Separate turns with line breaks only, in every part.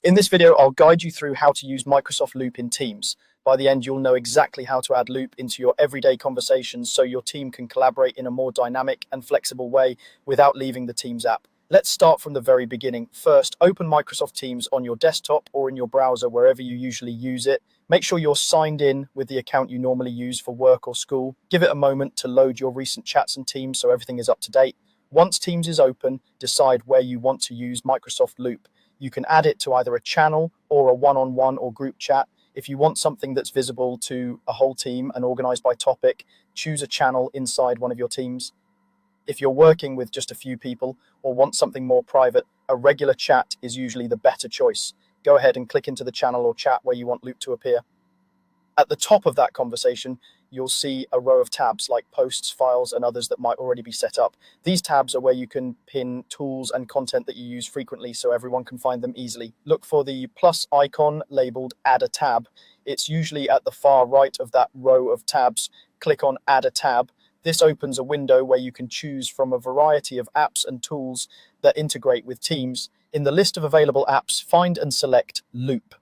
In this video, I'll guide you through how to use Microsoft Loop in Teams. By the end, you'll know exactly how to add Loop into your everyday conversations so your team can collaborate in a more dynamic and flexible way without leaving the Teams app. Let's start from the very beginning. First, open Microsoft Teams on your desktop or in your browser, wherever you usually use it. Make sure you're signed in with the account you normally use for work or school. Give it a moment to load your recent chats and Teams so everything is up to date. Once Teams is open, decide where you want to use Microsoft Loop. You can add it to either a channel or a one-on-one or group chat. If you want something that's visible to a whole team and organized by topic, choose a channel inside one of your teams. If you're working with just a few people or want something more private, a regular chat is usually the better choice. Go ahead and click into the channel or chat where you want Loop to appear. At the top of that conversation, you'll see a row of tabs like posts, files, and others that might already be set up. These tabs are where you can pin tools and content that you use frequently so everyone can find them easily. Look for the plus icon labeled Add a Tab. It's usually at the far right of that row of tabs. Click on Add a Tab. This opens a window where you can choose from a variety of apps and tools that integrate with Teams. In the list of available apps, find and select Loop.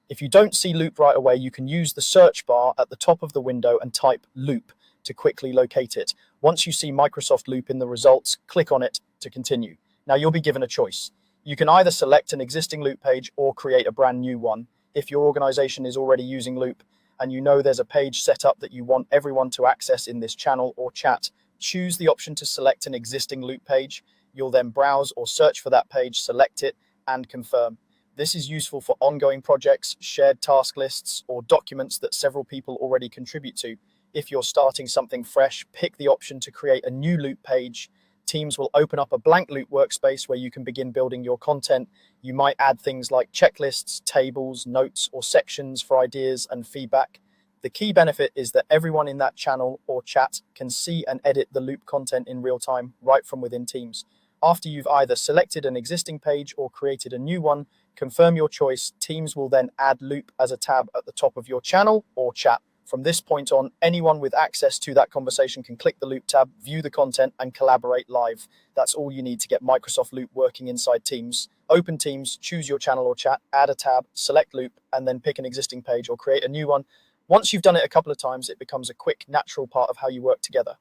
If you don't see Loop right away, you can use the search bar at the top of the window and type Loop to quickly locate it. Once you see Microsoft Loop in the results, click on it to continue. Now you'll be given a choice. You can either select an existing Loop page or create a brand new one. If your organization is already using Loop and you know there's a page set up that you want everyone to access in this channel or chat, choose the option to select an existing Loop page. You'll then browse or search for that page, select it, and confirm. This is useful for ongoing projects, shared task lists, or documents that several people already contribute to. If you're starting something fresh, pick the option to create a new Loop page. Teams will open up a blank Loop workspace where you can begin building your content. You might add things like checklists, tables, notes, or sections for ideas and feedback. The key benefit is that everyone in that channel or chat can see and edit the Loop content in real time, right from within Teams. After you've either selected an existing page or created a new one, confirm your choice. Teams will then add Loop as a tab at the top of your channel or chat. From this point on, anyone with access to that conversation can click the Loop tab, view the content, and collaborate live. That's all you need to get Microsoft Loop working inside Teams. Open Teams, choose your channel or chat, add a tab, select Loop, and then pick an existing page or create a new one. Once you've done it a couple of times, it becomes a quick, natural part of how you work together.